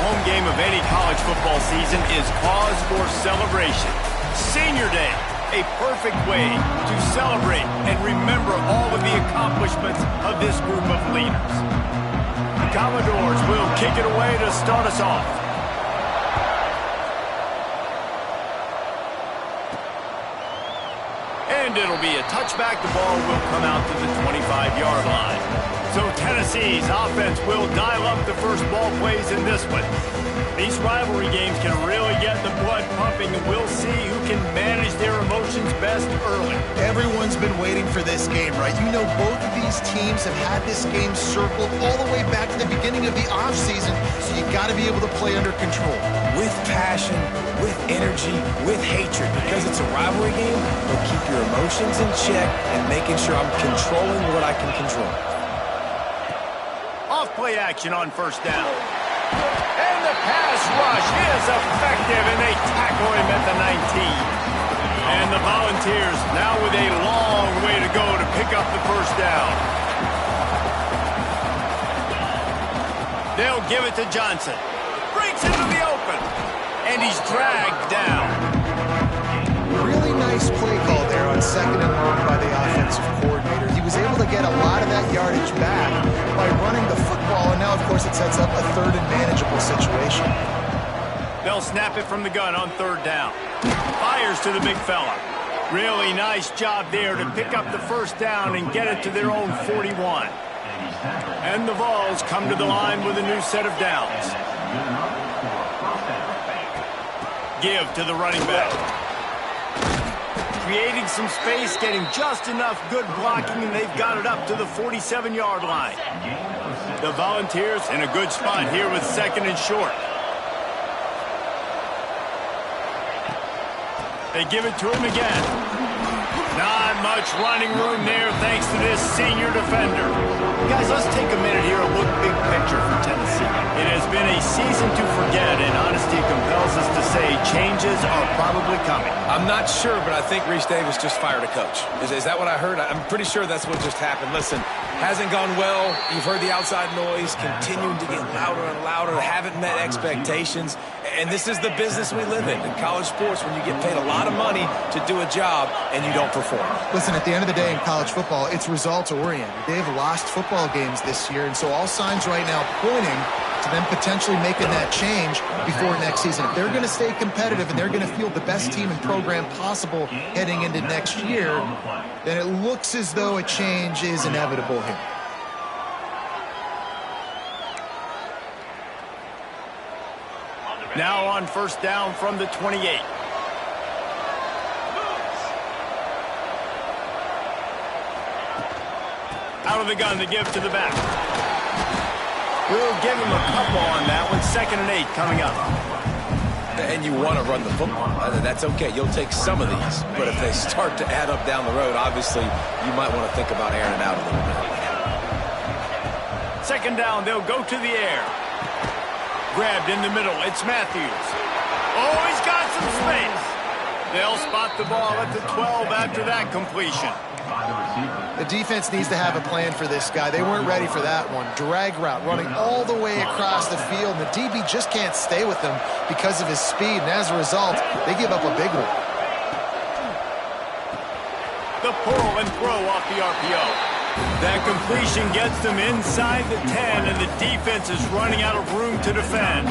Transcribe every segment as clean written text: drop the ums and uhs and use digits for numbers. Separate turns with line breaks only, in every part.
home game of any college football season is cause for celebration. Senior Day, a perfect way to celebrate and remember all of the accomplishments of this group of leaders. The Commodores will kick it away to start us off. And it'll be a touchback. The ball will come out to the 25-yard line. So Tennessee's offense will dial up the first ball plays in this one. These rivalry games can really get the blood pumping, and we'll see who can manage their emotions best early.
Everyone's been waiting for this game, right? You know, both of these teams have had this game circled all the way back to the beginning of the offseason, so you got to be able to play under control.
With passion, with energy, with hatred. Because it's a rivalry game, you'll keep your emotions in check and making sure I'm controlling what I can control.
Off-play action on first down. And the pass rush is effective, and they tackle him at the 19. And the Volunteers now with a long way to go to pick up the first down. They'll give it to Johnson. Breaks into the open, and he's dragged down.
Really nice play call there on second and long by the offensive coordinator. He was able to get a lot of that yardage back by running the football, and now, of course, it sets up a third and manageable situation.
They'll snap it from the gun on third down. Fires to the big fella. Really nice job there to pick up the first down and get it to their own 41. And the Vols come to the line with a new set of downs. Give to the running back. Creating some space, getting just enough good blocking, and they've got it up to the 47-yard line. The Volunteers in a good spot here with second and short. They give it to him again. Not much running room there thanks to this senior defender. Guys, let's take a minute here and look big picture for Tennessee. It has been a season to forget, and honesty compels us to say changes are probably coming.
I'm not sure, but I think Reese Davis just fired a coach. Is that what I heard? I'm pretty sure that's what just happened. Listen, hasn't gone well. You've heard the outside noise, continuing to get louder and louder, haven't met expectations. And this is the business we live in college sports, when you get paid a lot of money to do a job and you don't perform.
Listen, at the end of the day in college football, it's results-oriented. They've lost football games this year, and so all signs right now pointing to them potentially making that change before next season. If they're going to stay competitive and they're going to field the best team and program possible heading into next year, then it looks as though a change is inevitable here.
Now on first down from the 28. Out of the gun to give to the back. We'll give him a couple on that one. Second and 8 coming up.
And you want to run the football. That's okay. You'll take some of these. But if they start to add up down the road, obviously, you might want to think about airing it out a little bit.
Second down, they'll go to the air. Grabbed in the middle. It's Matthews. Oh, he's got some space. They'll spot the ball at the 12 after that completion.
The defense needs to have a plan for this guy. They weren't ready for that one. Drag route running all the way across the field. And the DB just can't stay with him because of his speed. And as a result, they give up a big one.
The pull and throw off the RPO. That completion gets them inside the 10, and the defense is running out of room to defend.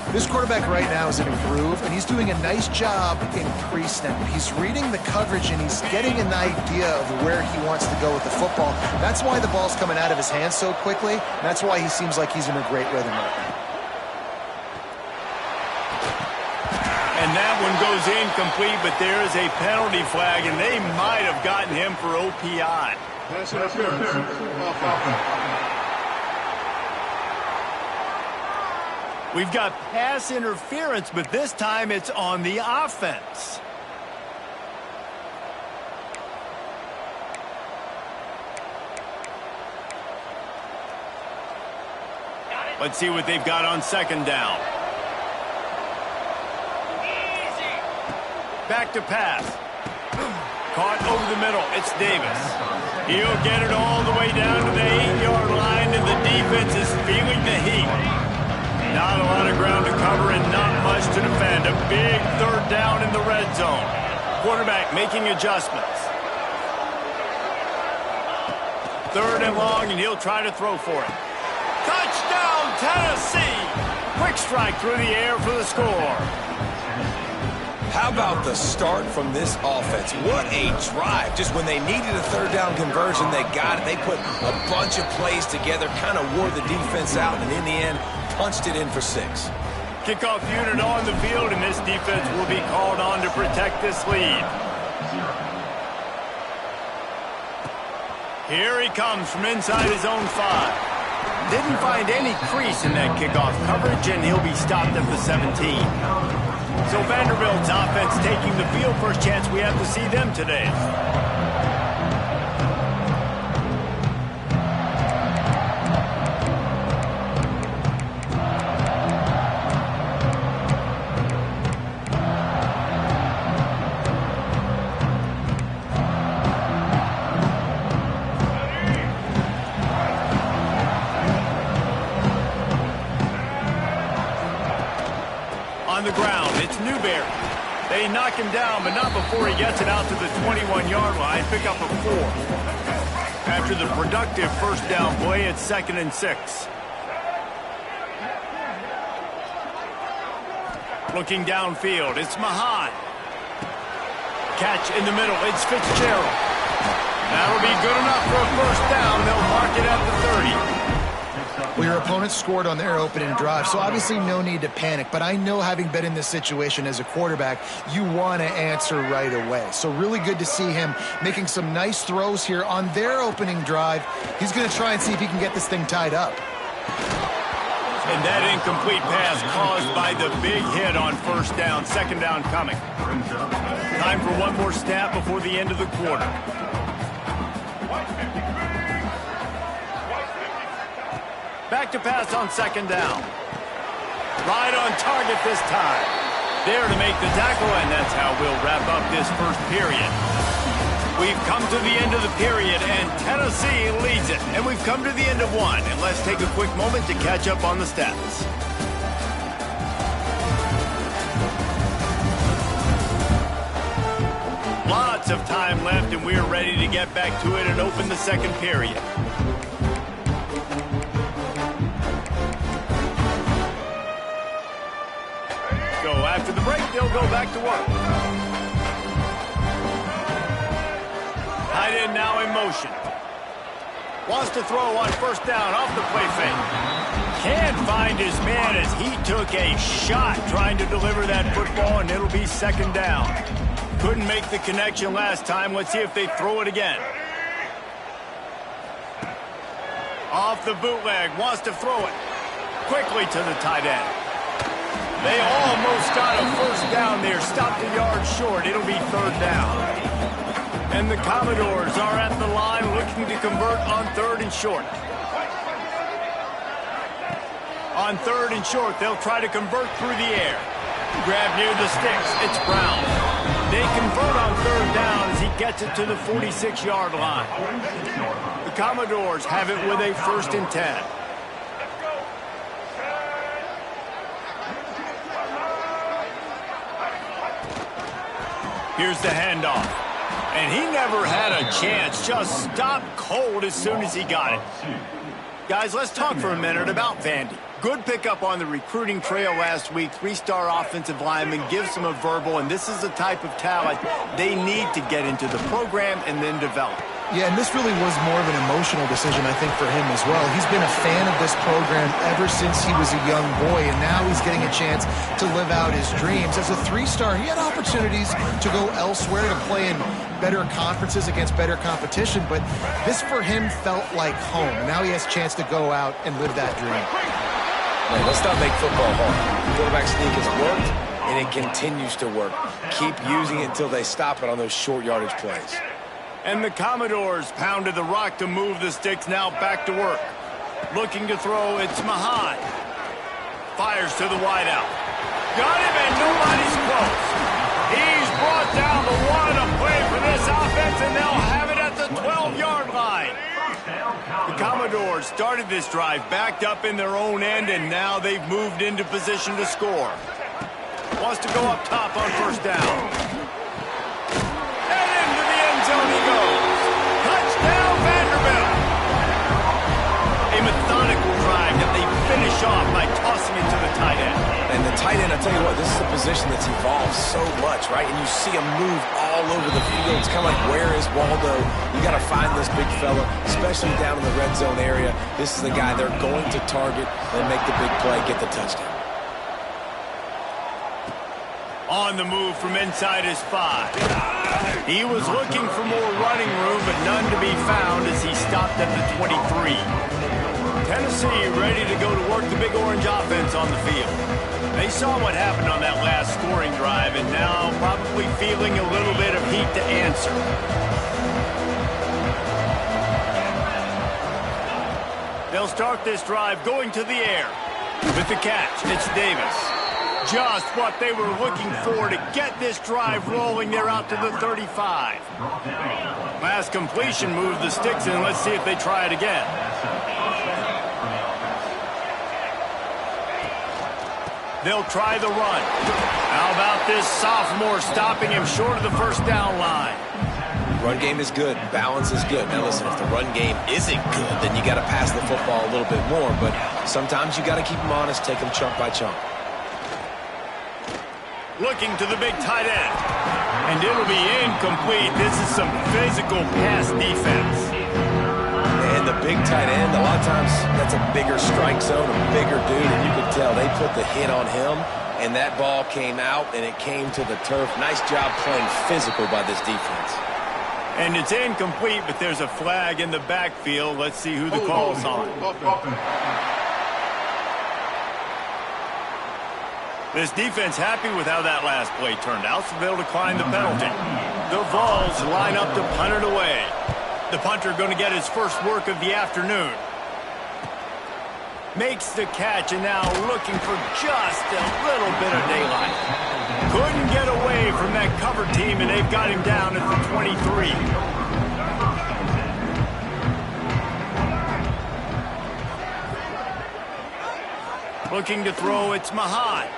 This quarterback right now is in a groove, and he's doing a nice job in pre-snap. He's reading the coverage, and he's getting an idea of where he wants to go with the football. That's why the ball's coming out of his hands so quickly, and that's why he seems like he's in a great rhythm right now.
And that one goes incomplete, but there is a penalty flag, and they might have gotten him for OPI.
Pass interference.
We've got pass interference, but this time it's on the offense. Let's see what they've got on second down. Back to pass. Caught over the middle. It's Davis. He'll get it all the way down to the 8-yard line, and the defense is feeling the heat. Not a lot of ground to cover and not much to defend. A big third down in the red zone. Quarterback making adjustments. Third and long, and he'll try to throw for it. Touchdown, Tennessee! Quick strike through the air for the score.
How about the start from this offense? What a drive. Just when they needed a third down conversion, they got it. They put a bunch of plays together, kind of wore the defense out, and in the end, punched it in for 6.
Kickoff unit on the field, and this defense will be called on to protect this lead. Here he comes from inside his own 5. Didn't find any crease in that kickoff coverage, and he'll be stopped at the 17. So Vanderbilt's offense taking the field. First chance we have to see them today. On the ground, it's Newberry. They knock him down, but not before he gets it out to the 21-yard line. Pick up a 4. After the productive first down play, it's 2nd and 6. Looking downfield, it's Mahan. Catch in the middle, it's Fitzgerald. That'll be good enough for a first down. They'll mark it at the 30.
Well, your opponent scored on their opening drive, so obviously no need to panic. But I know, having been in this situation as a quarterback, you want to answer right away. So really good to see him making some nice throws here on their opening drive. He's going to try and see if he can get this thing tied up.
And that incomplete pass caused by the big hit on first down. Second down coming. Time for one more snap before the end of the quarter. Back to pass on second down. Right on target this time. There to make the tackle, and that's how we'll wrap up this first period. We've come to the end of the period, and Tennessee leads it. And we've come to the end of one, and let's take a quick moment to catch up on the stats. Lots of time left, and we're ready to get back to it and open the second period. So after the break, they'll go back to work. Tight end now in motion. Wants to throw on first down off the play fake. Can't find his man as he took a shot trying to deliver that football, and it'll be second down. Couldn't make the connection last time. Let's see if they throw it again. Off the bootleg, wants to throw it quickly to the tight end. They almost got a first down there, stopped a yard short. It'll be third down. And the Commodores are at the line looking to convert on third and short. On third and short, they'll try to convert through the air. Grab near the sticks, it's Brown. They convert on third down as he gets it to the 46-yard line. The Commodores have it with a 1st and 10. Here's the handoff. And he never had a chance. Just stopped cold as soon as he got it. Guys, let's talk for a minute about Vandy. Good pickup on the recruiting trail last week. 3-star offensive lineman, gives them a verbal, and this is the type of talent they need to get into the program and then develop.
Yeah, and this really was more of an emotional decision, I think, for him as well. He's been a fan of this program ever since he was a young boy, and now he's getting a chance to live out his dreams. As a 3-star, he had opportunities to go elsewhere, to play in better conferences against better competition, but this for him felt like home. Now he has a chance to go out and live that dream.
Man, let's not make football hard. Quarterback sneak has worked, and it continues to work. Keep using it until they stop it on those short yardage plays.
And the Commodores pounded the rock to move the sticks, now back to work. Looking to throw, it's Mahan. Fires to the wideout. Got him, and nobody's close. He's brought down the one. A play for this offense, and they'll have it at the 12-yard line. The Commodores started this drive backed up in their own end, and now they've moved into position to score. Wants to go up top on first down. And into the end zone he goes. Touchdown, Vanderbilt. A methodical drive that they finish off by tossing it to the tight end.
And the tight end, I tell you what, this is a position that's evolved so much, right? And you see him move all over the field. It's kind of like, where is Waldo? You got to find this big fella, especially down in the red zone area. This is the guy they're going to target and make the big play, get the touchdown.
On the move from inside his 5. He was looking for more running room, but none to be found as he stopped at the 23. Tennessee ready to go to work the Big Orange offense on the field. They saw what happened on that last scoring drive and now probably feeling a little bit of heat to answer. They'll start this drive going to the air. With the catch, it's Davis. Just what they were looking for to get this drive rolling. They're out to the 35. Last completion moved the sticks in. Let's see if they try it again. They'll try the run. How about this sophomore stopping him short of the first down line?
Run game is good. Balance is good. Now listen, if the run game isn't good, then you got to pass the football a little bit more. But sometimes you got to keep them honest, take them chunk by chunk.
Looking to the big tight end. And it'll be incomplete. This is some physical pass defense.
And the big tight end, a lot of times that's a bigger strike zone, a bigger dude, and you can tell they put the hit on him, and that ball came out, and it came to the turf. Nice job playing physical by this defense.
And it's incomplete, but there's a flag in the backfield. Let's see who the call's on. This defense happy with how that last play turned out, so they'll decline the penalty. The Vols line up to punt it away. The punter going to get his first work of the afternoon. Makes the catch and now looking for just a little bit of daylight. Couldn't get away from that cover team, and they've got him down at the 23. Looking to throw, it's Mahan.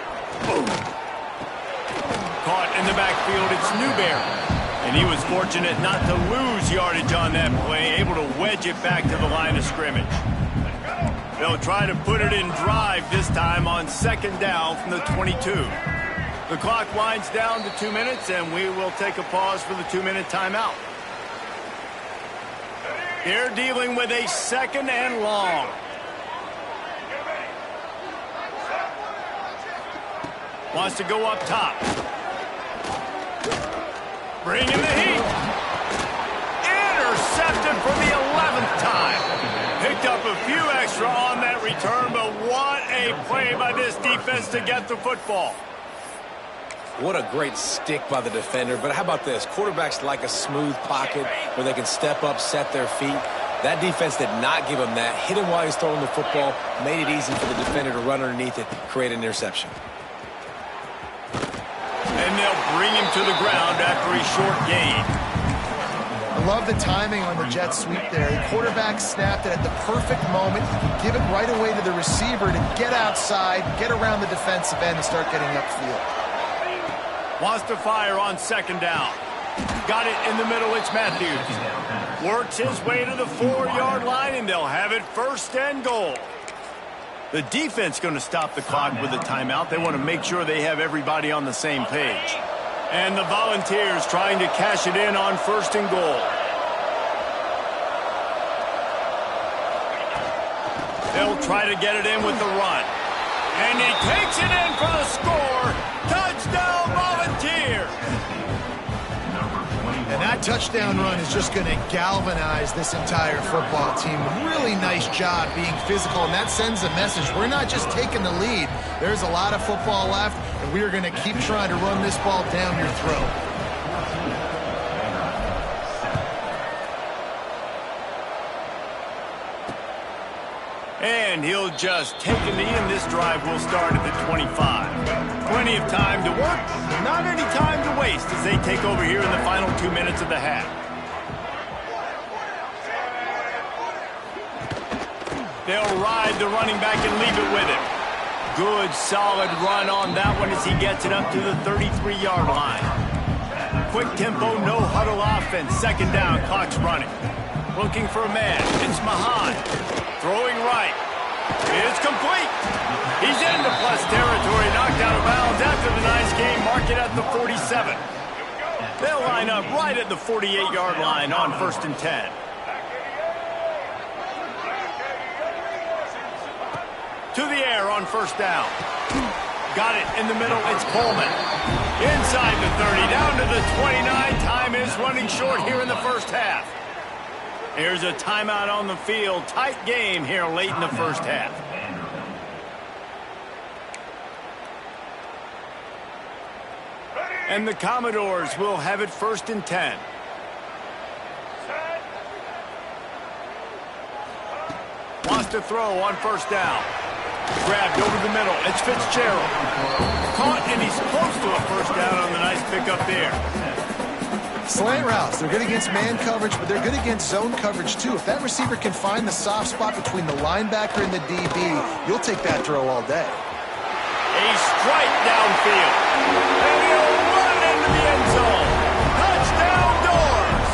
Caught in the backfield, it's Newberry. And he was fortunate not to lose yardage on that play, able to wedge it back to the line of scrimmage. They'll try to put it in drive this time on second down from the 22. The clock winds down to 2 minutes, and we will take a pause for the 2-minute timeout. They're dealing with a second and long. Wants to go up top. Bringing the heat. Intercepted for the 11th time. Picked up a few extra on that return, but what a play by this defense to get the football.
What a great stick by the defender. But how about this? Quarterbacks like a smooth pocket where they can step up, set their feet. That defense did not give him that. Hit him while he's throwing the football. Made it easy for the defender to run underneath it, create an interception.
And they'll bring him to the ground after a short gain.
I love the timing on the jet sweep there. The quarterback snapped it at the perfect moment. He could give it right away to the receiver to get outside, get around the defensive end, and start getting upfield.
Wants to fire on second down. Got it in the middle, it's Matthews. Works his way to the 4-yard line, and they'll have it first and goal. The defense going to stop the clock with a timeout. They want to make sure they have everybody on the same page. And the Volunteers trying to cash it in on first and goal. They'll try to get it in with the run. And he takes it in for the score. Touchdown, Volunteers!
And that touchdown run is just going to galvanize this entire football team. Really nice job being physical, and that sends a message. We're not just taking the lead. There's a lot of football left, and we are going to keep trying to run this ball down your throat.
And he'll just take a knee, and this drive will start at the 25. Plenty of time to work, not any time to waste as they take over here in the final 2 minutes of the half. They'll ride the running back and leave it with him. Good, solid run on that one as he gets it up to the 33-yard line. Quick tempo, no huddle offense. Second down, clock's running. Looking for a man. It's Mahan. Throwing right. It's complete. He's into plus territory, knocked out of bounds after the nice game. Mark it at the 47. They'll line up right at the 48-yard line on 1st and 10. To the air on 1st down. Got it in the middle. It's Coleman. Inside the 30, down to the 29. Time is running short here in the first half. Here's a timeout on the field. Tight game here late in the first half. And the Commodores will have it 1st and 10. Wants to throw on 1st down. Grabbed over the middle. It's Fitzgerald. Caught, and he's close to a 1st down on the nice pickup there.
Slant routes. They're good against man coverage, but they're good against zone coverage, too. If that receiver can find the soft spot between the linebacker and the DB, you'll take that throw all day.
A strike downfield. And he'll run into the end zone. Touchdown, Doors!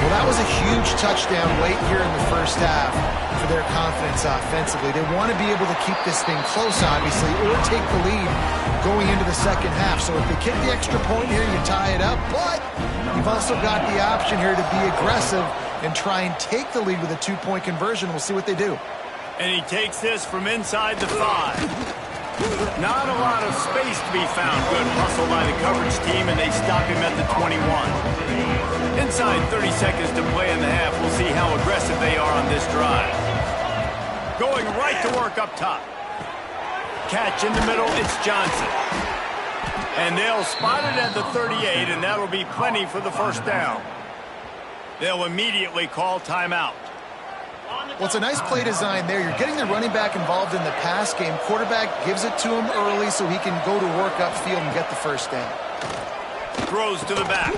Well, that was a huge touchdown late here in the first half for their confidence offensively. They want to be able to keep this thing close, obviously, or take the lead going into the second half. So if they kick the extra point here, you tie it up. But you've also got the option here to be aggressive and try and take the lead with a 2-point conversion. We'll see what they do.
And he takes this from inside the 5. Not a lot of space to be found. Good hustle by the coverage team, and they stop him at the 21. Inside 30 seconds to play in the half. We'll see how aggressive they are on this drive. Going right to work up top. Catch in the middle, it's Johnson. And they'll spot it at the 38, and that'll be plenty for the 1st down. They'll immediately call timeout.
Well, it's a nice play design there. You're getting the running back involved in the pass game. Quarterback gives it to him early so he can go to work upfield and get the 1st down.
Throws to the back.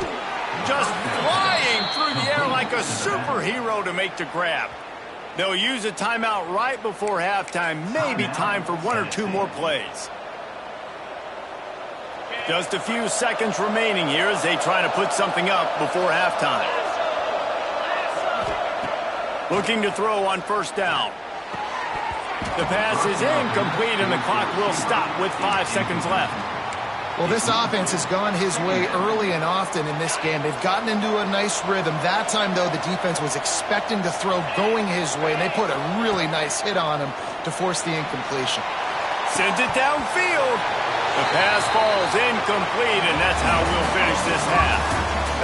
Just flying through the air like a superhero to make the grab. They'll use a timeout right before halftime. Maybe time for 1 or 2 more plays. Just a few seconds remaining here as they try to put something up before halftime. Looking to throw on 1st down. The pass is incomplete, and the clock will stop with 5 seconds left.
Well, this offense has gone his way early and often in this game. They've gotten into a nice rhythm. That time, though, the defense was expecting to throw going his way, and they put a really nice hit on him to force the incompletion.
Sends it downfield. The pass falls incomplete, and that's how we'll finish this half.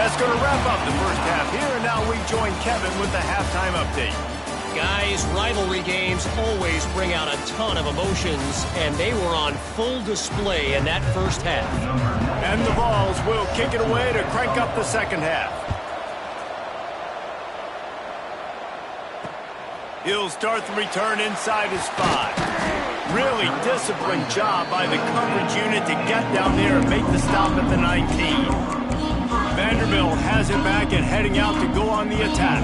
That's going to wrap up the first half here, and now we join Kevin with the halftime update.
Guys, rivalry games always bring out a ton of emotions, and they were on full display in that first half.
And the Vols will kick it away to crank up the second half. He'll start the return inside his 5. Really disciplined job by the coverage unit to get down there and make the stop at the 19. Vanderbilt has it back and heading out to go on the attack.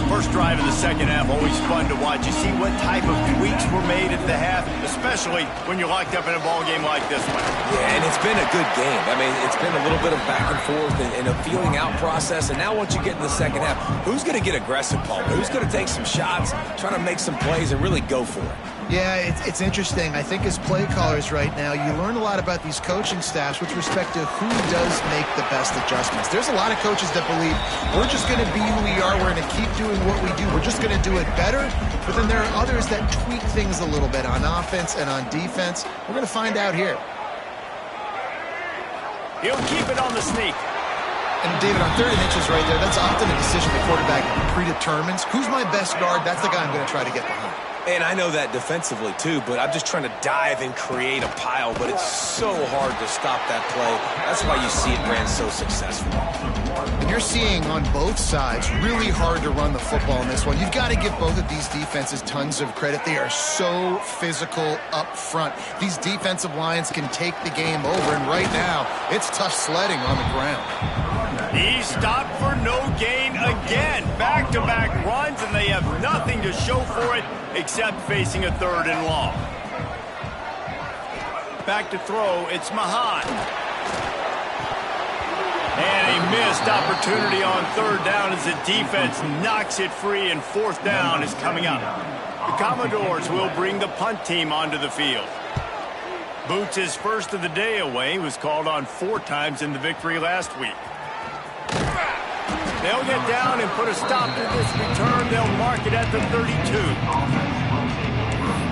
First drive of the second half, always fun to watch. You see what type of tweaks were made at the half, especially when you're locked up in a ball game like this one.
Yeah, and it's been a good game. I mean, it's been a little bit of back and forth and a feeling out process. And now once you get in the second half, who's going to get aggressive, Paul? Who's going to take some shots, try to make some plays, and really go for it?
Yeah, it's interesting. I think as play callers right now, you learn a lot about these coaching staffs with respect to who does make the best adjustments. There's a lot of coaches that believe we're just going to be who we are. We're going to keep doing what we do. We're just going to do it better. But then there are others that tweak things a little bit on offense and on defense. We're going to find out here.
He'll keep it on the sneak.
And David, on 3rd and inches right there, that's often a decision the quarterback predetermines. Who's my best guard? That's the guy I'm going to try to get behind.
And I know that defensively, too, but I'm just trying to dive and create a pile, but it's so hard to stop that play. That's why you see it ran so successful.
And you're seeing on both sides really hard to run the football in this one. You've got to give both of these defenses tons of credit. They are so physical up front. These defensive lines can take the game over, and right now, it's tough sledding on the ground.
He's stopped for no gain again. Back-to-back runs, and they have nothing to show for it except facing a 3rd and long. Back to throw, it's Mahan. And a missed opportunity on 3rd down as the defense knocks it free, and 4th down is coming up. The Commodores will bring the punt team onto the field. Boots' first of the day away was called on 4 times in the victory last week. They'll get down and put a stop to this return. They'll mark it at the 32.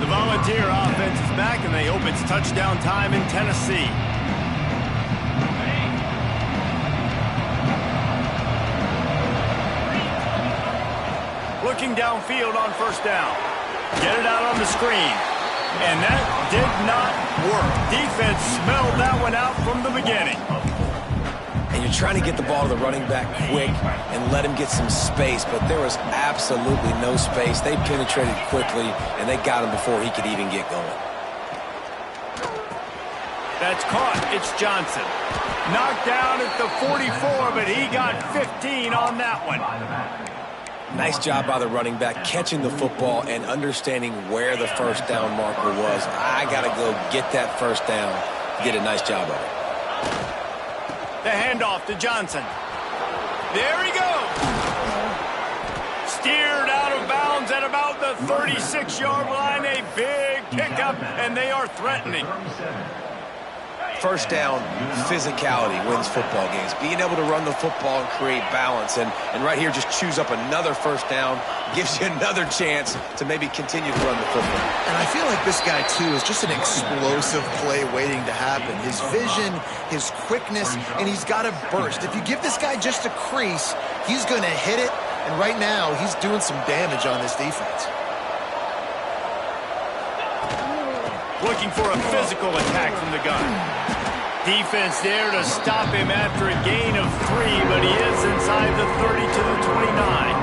The Volunteer offense is back, and they hope it's touchdown time in Tennessee. Looking downfield on 1st down. Get it out on the screen. And that did not work. Defense smelled that one out from the beginning.
And you're trying to get the ball to the running back quick and let him get some space, but there was absolutely no space. They penetrated quickly, and they got him before he could even get going.
That's caught. It's Johnson. Knocked down at the 44, but he got 15 on that one.
Nice job by the running back, catching the football and understanding where the 1st down marker was. I got to go get that 1st down. Did a nice job of it.
The handoff to Johnson. There he goes. Steered out of bounds at about the 36-yard line. A big pickup, and they are threatening.
1st down, physicality wins football games. Being able to run the football and create balance. And right here, just choose up another 1st down. Gives you another chance to maybe continue to run the football.
And I feel like this guy, too, is just an explosive play waiting to happen. His vision, his quickness, and he's got a burst. If you give this guy just a crease, he's going to hit it. And right now, he's doing some damage on this defense.
Looking for a physical attack from the gun. Defense there to stop him after a gain of 3, but he is inside the 30 to the 29.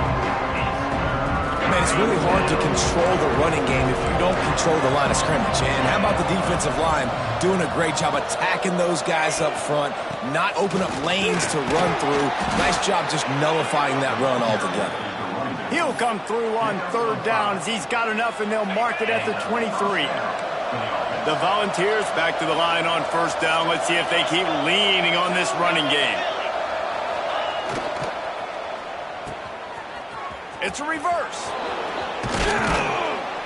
Man, it's really hard to control the running game if you don't control the line of scrimmage. And how about the defensive line doing a great job attacking those guys up front, not open up lanes to run through. Nice job just nullifying that run altogether.
He'll come through on 3rd down as he's got enough, and they'll mark it at the 23. The Volunteers back to the line on 1st down. Let's see if they keep leaning on this running game. It's a reverse.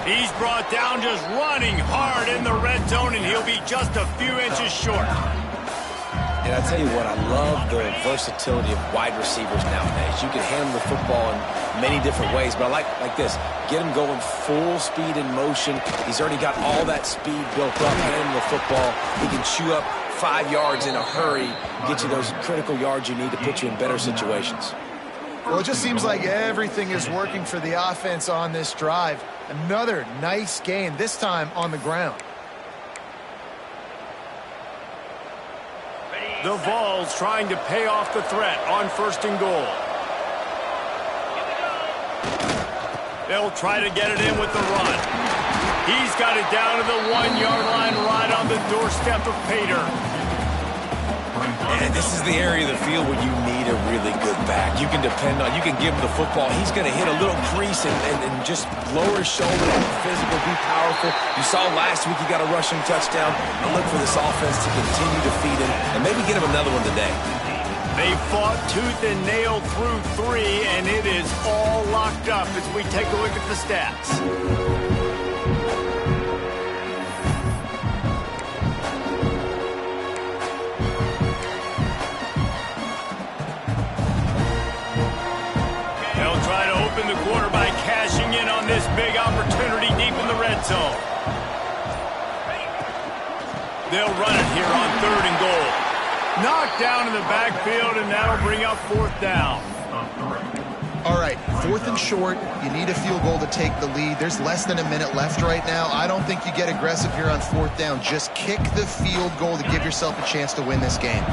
He's brought down just running hard in the red zone, and he'll be just a few inches short.
And I tell you what, I love the versatility of wide receivers nowadays. You can handle the football in many different ways, but I like this. Get him going full speed in motion. He's already got all that speed built up, handling the football. He can chew up 5 yards in a hurry, get you those critical yards you need to put you in better situations.
Well, it just seems like everything is working for the offense on this drive. Another nice gain, this time on the ground.
The Vols trying to pay off the threat on 1st and goal. They'll try to get it in with the run. He's got it down to the 1-yard line right on the doorstep of Pater.
And this is the area of the field where you need a really good back. You can depend on, you can give him the football. He's going to hit a little crease and just lower his shoulder, be physical, be powerful. You saw last week he got a rushing touchdown. I look for this offense to continue to feed him and maybe get him another one today.
They fought tooth and nail through 3, and it is all locked up as we take a look at the stats. The quarterback cashing in on this big opportunity deep in the red zone. They'll run it here on 3rd and goal. Knocked down in the backfield, and that'll bring up 4th down.
All right, 4th and short. You need a field goal to take the lead. There's less than a minute left right now. I don't think you get aggressive here on 4th down. Just kick the field goal to give yourself a chance to win this game.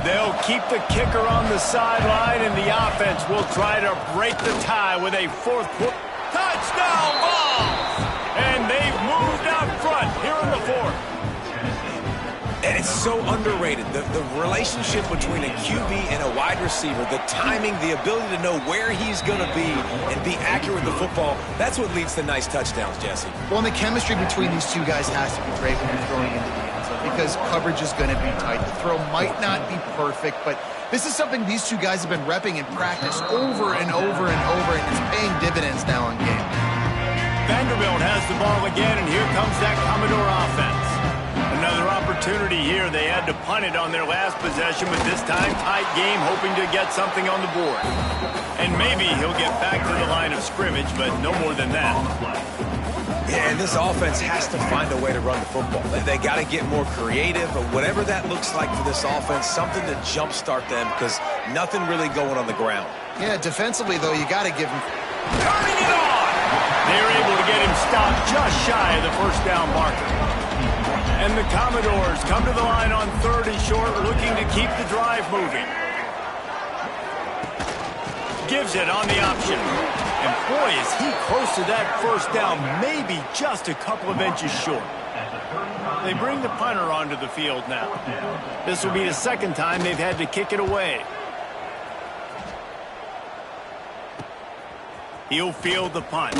They'll keep the kicker on the sideline, and the offense will try to break the tie with a 4th quarter. Touchdown Vols! And they've moved out front here in the 4th.
And It's so underrated. The relationship between a QB and a wide receiver, the timing, the ability to know where he's going to be and be accurate with the football, that's what leads to nice touchdowns, Jesse.
Well, and the chemistry between these two guys has to be great when you're throwing into the end zone because coverage is going to be tight. The throw might not be perfect, but this is something these two guys have been repping in practice over and over and over, and it's paying dividends now in game.
Vanderbilt has the ball again, and here comes that Commodore offense. Another opportunity here. They had to punt it on their last possession, but this time tight game, hoping to get something on the board. And maybe he'll get back to the line of scrimmage, but no more than that.
Yeah, and this offense has to find a way to run the football. They got to get more creative, but whatever that looks like for this offense, something to jumpstart them because nothing really going on the ground.
Yeah, defensively, though, you got to give him...
Turning it on! They're able to get him stopped just shy of the first down marker. And the Commodores come to the line on 3rd and short, looking to keep the drive moving. Gives it on the option. And boy, is he close to that first down, maybe just a couple of inches short. They bring the punter onto the field now. This will be the second time they've had to kick it away. He'll field the punt.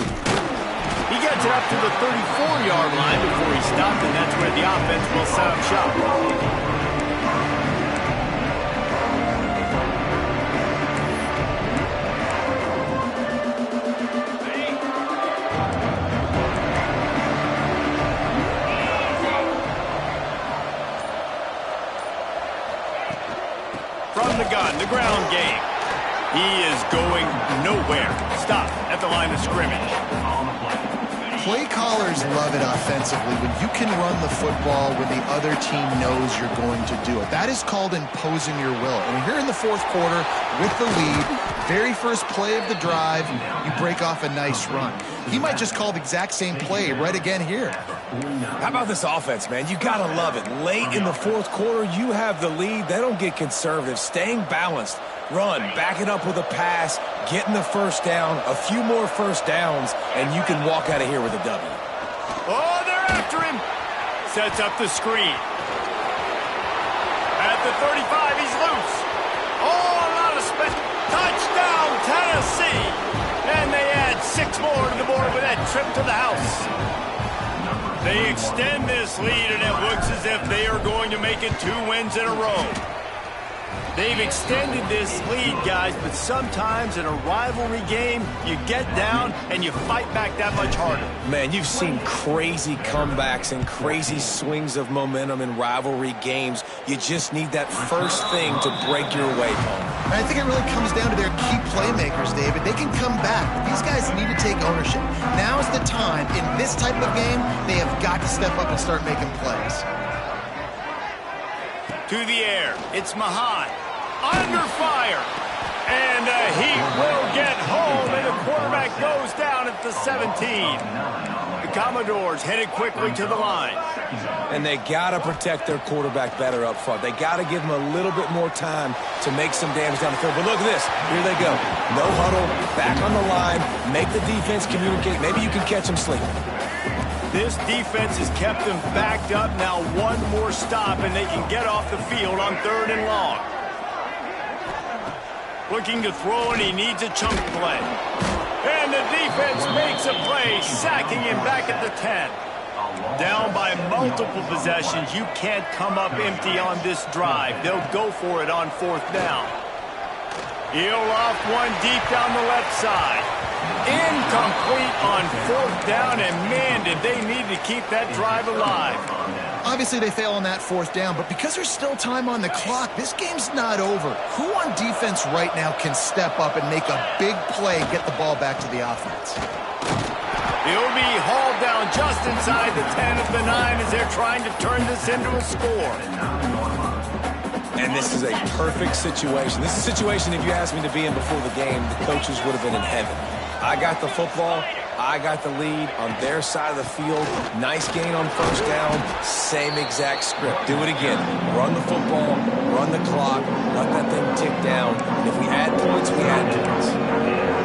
He gets it up to the 34-yard line before he stopped, and that's where the offense will set up shop. From the gun, the ground game. He is going nowhere. Stop at the line of scrimmage.
Play callers love it offensively when you can run the football when the other team knows you're going to do it. That is called imposing your will. And here in the fourth quarter with the lead, very first play of the drive, you break off a nice run. He might just call the exact same play right again here.
How about this offense, man? You got to love it. Late in the fourth quarter, you have the lead. They don't get conservative. Staying balanced. Run, back it up with a pass, getting the first down, a few more first downs, and you can walk out of here with a W.
Oh, they're after him. Sets up the screen. At the 35, he's loose. Oh, a lot of space. Touchdown, Tennessee. And they add 6 more to the board with that trip to the house. They extend this lead, and it looks as if they are going to make it 2 wins in a row. They've extended this lead, guys, but sometimes in a rivalry game, you get down and you fight back that much harder.
Man, you've seen crazy comebacks and crazy swings of momentum in rivalry games. You just need that first thing to break your way home.
And I think it really comes down to their key playmakers, David. They can come back, but these guys need to take ownership. Now's the time. In this type of game, they have got to step up and start making plays.
To the air, it's Mahan. Under fire. And he will get home, and the quarterback goes down at the 17. The Commodores headed quickly to the line.
And they got to protect their quarterback better up front. They got to give him a little bit more time to make some damage down the field. But look at this. Here they go. No huddle, back on the line, make the defense communicate. Maybe you can catch them sleeping.
This defense has kept them backed up. Now one more stop, and they can get off the field on 3rd and long. Looking to throw, and he needs a chunk play. And the defense makes a play, sacking him back at the 10. Down by multiple possessions. You can't come up empty on this drive. They'll go for it on 4th down. He'll loft one deep down the left side. Incomplete on 4th down, and man, did they need to keep that drive alive.
Obviously, they fail on that 4th down, but because there's still time on the clock, this game's not over. Who on defense right now can step up and make a big play, get the ball back to the offense?
He'll be hauled down just inside the 10 of the 9 as they're trying to turn this into a score.
And this is a perfect situation. This is a situation, if you asked me to be in before the game, the coaches would have been in heaven. I got the football. I got the lead on their side of the field. Nice gain on 1st down. Same exact script. Do it again. Run the football. Run the clock. Let that thing tick down. And if we add points, we add points.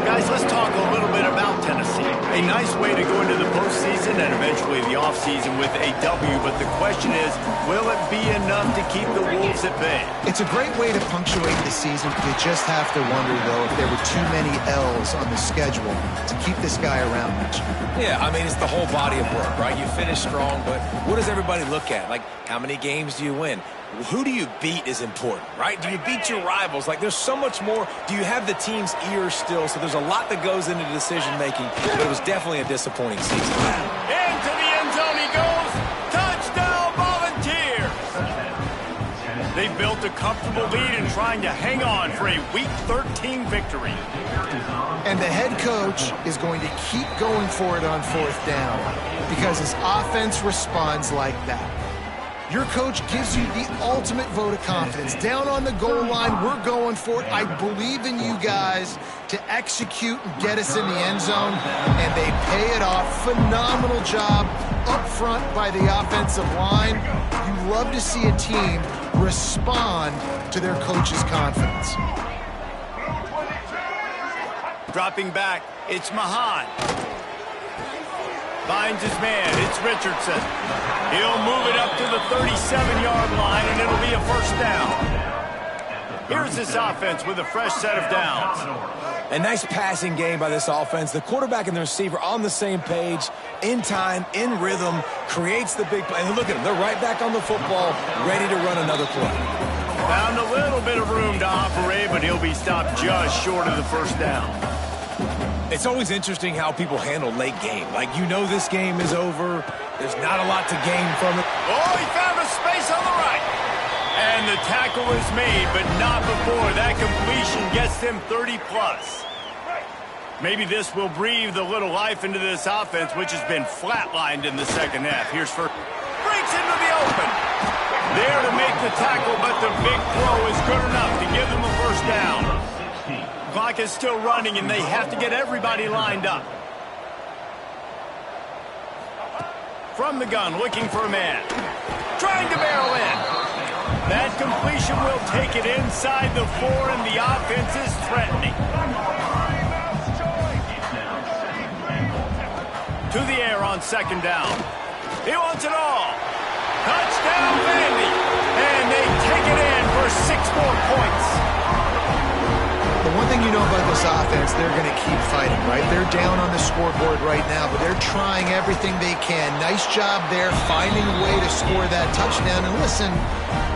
Guys, let's talk a little bit about Tennessee. A nice way to go into the postseason. postseason and eventually the offseason with a W, but the question is, will it be enough to keep the Wolves at bay?
It's a great way to punctuate the season. You just have to wonder, though, if there were too many L's on the schedule to keep this guy around next year.
Yeah, I mean, it's the whole body of work, right? You finish strong, but what does everybody look at? Like, how many games do you win? Who do you beat is important, right? Do you beat your rivals? Like, there's so much more. Do you have the team's ears still? So there's a lot that goes into decision-making, but it was definitely a disappointing season.
Into the end zone he goes. Touchdown, Volunteers! They built a comfortable lead and trying to hang on for a Week 13 victory.
And the head coach is going to keep going for it on 4th down because his offense responds like that. Your coach gives you the ultimate vote of confidence. Down on the goal line, we're going for it. I believe in you guys to execute and get us in the end zone, and they pay it off. Phenomenal job up front by the offensive line. You love to see a team respond to their coach's confidence.
Dropping back, it's Mahan. Finds his man, it's Richardson. He'll move it up to the 37-yard line, and it'll be a first down. Here's this offense with a fresh set of downs.
A nice passing game by this offense. The quarterback and the receiver on the same page, in time, in rhythm, creates the big play. And look at them, they're right back on the football, ready to run another play.
Found a little bit of room to operate, but he'll be stopped just short of the first down.
It's always interesting how people handle late game. Like, you know this game is over. There's not a lot to gain from it.
Oh, he found a space on the right. And the tackle is made, but not before. That completion gets them 30-plus. Maybe this will breathe a little life into this offense, which has been flatlined in the second half. Here's first. Breaks into the open. There to make the tackle, but the big throw is good enough to give them a first down. Clock is still running, and they have to get everybody lined up. From the gun, looking for a man. Trying to barrel in. That completion will take it inside the 4, and the offense is threatening. To the air on second down. He wants it all. Touchdown, Vandy. And they take it in for 6 more points.
The one thing you know about this offense, they're going to keep fighting, right? They're down on the scoreboard right now, but they're trying everything they can. Nice job there, finding a way to score that touchdown. And listen,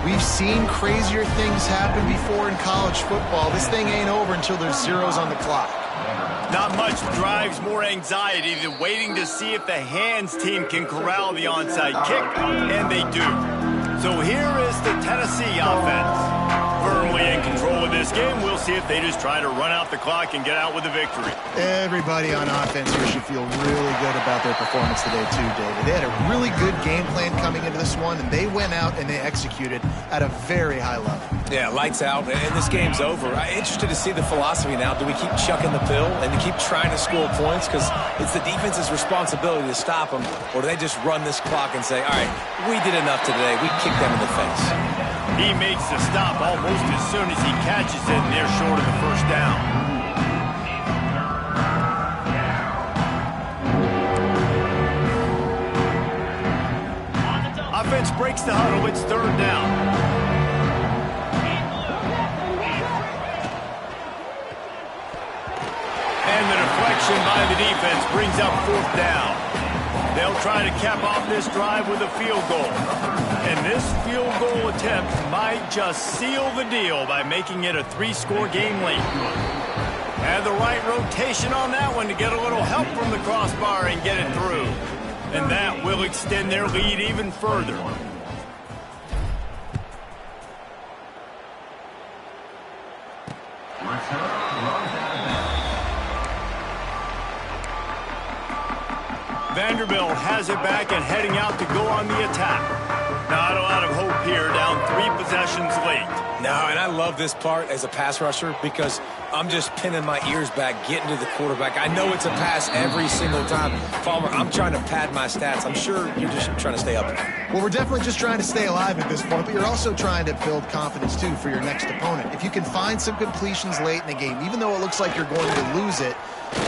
we've seen crazier things happen before in college football. This thing ain't over until there's zeros on the clock.
Not much drives more anxiety than waiting to see if the hands team can corral the onside kick, and they do. So here is the Tennessee offense. Firmly in control of this game. We'll see if they just try to run out the clock and get out with a victory.
Everybody on offense here should feel really good about their performance today too, David. They had a really good game plan coming into this one, and they went out and they executed at a very high level.
Yeah, lights out, and this game's over. I'm interested to see the philosophy now. Do we keep chucking the pill and to keep trying to score points? Because it's the defense's responsibility to stop them, or do they just run this clock and say, all right, we did enough today. We kicked them in the face.
He makes the stop almost as soon as he catches it, and they're short of the first down. Offense breaks the huddle. It's third down. And the deflection by the defense brings up fourth down. They'll try to cap off this drive with a field goal. And this field goal attempt might just seal the deal by making it a 3-score game late. Had the right rotation on that one to get a little help from the crossbar and get it through. And that will extend their lead even further. Vanderbilt has it back and heading out to go on the attack. Not a lot of hope here, down 3 possessions late.
No, and I love this part as a pass rusher because I'm just pinning my ears back, getting to the quarterback. I know it's a pass every single time. Palmer, I'm trying to pad my stats. I'm sure you're just trying to stay up there.
Well, we're definitely just trying to stay alive at this point, but you're also trying to build confidence, too, for your next opponent. If you can find some completions late in the game, even though it looks like you're going to lose it,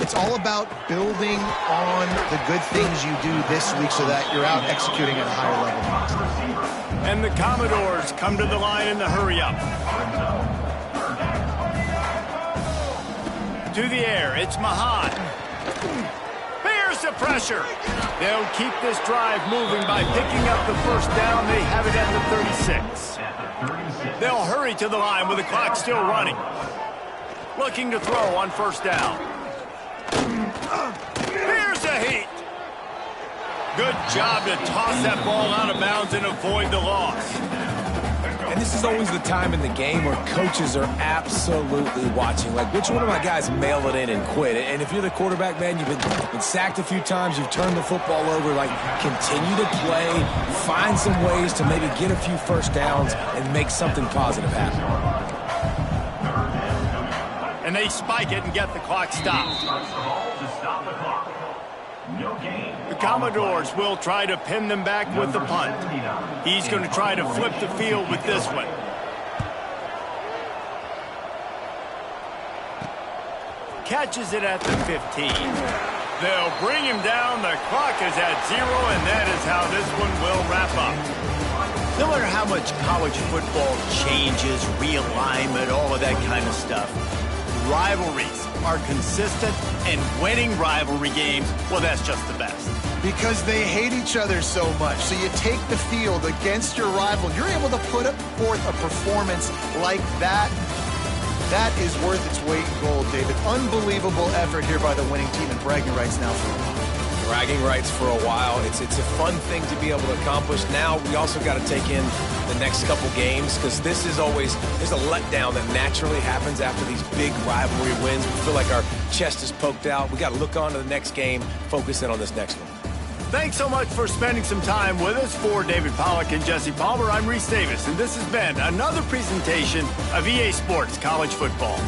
It's all about building on the good things you do this week so that you're out executing at a higher level next.
And the Commodores come to the line in the hurry-up. To the air, it's Mahan. Here's the pressure. They'll keep this drive moving by picking up the first down. They have it at the 36. They'll hurry to the line with the clock still running. Looking to throw on first down. Here's a heat. Good job to toss that ball out of bounds and avoid the loss.
And this is always the time in the game where coaches are absolutely watching. Like, which one of my guys mail it in and quit? And if you're the quarterback, man, you've been sacked a few times, you've turned the football over, like, continue to play, find some ways to maybe get a few first downs and make something positive happen.
And they spike it and get the clock stopped. The Commodores will try to pin them back with the punt. He's going to try to flip the field with this one. Catches it at the 15. They'll bring him down. The clock is at 0, and that is how this one will wrap up.
No matter how much college football changes, realignment, all of that kind of stuff, rivalries are consistent, and winning rivalry games, well, that's just the best.
Because they hate each other so much. So you take the field against your rival. You're able to put forth a performance like that. That is worth its weight in gold, David. Unbelievable effort here by the winning team, and bragging rights now for a while.
Bragging rights for a while. It's a fun thing to be able to accomplish. Now we also got to take in the next couple games, because this is always, there's a letdown that naturally happens after these big rivalry wins. We feel like our chest is poked out. We got to look on to the next game, focus in on this next one.
Thanks so much for spending some time with us. For David Pollack and Jesse Palmer, I'm Reese Davis, and this has been another presentation of EA Sports College Football.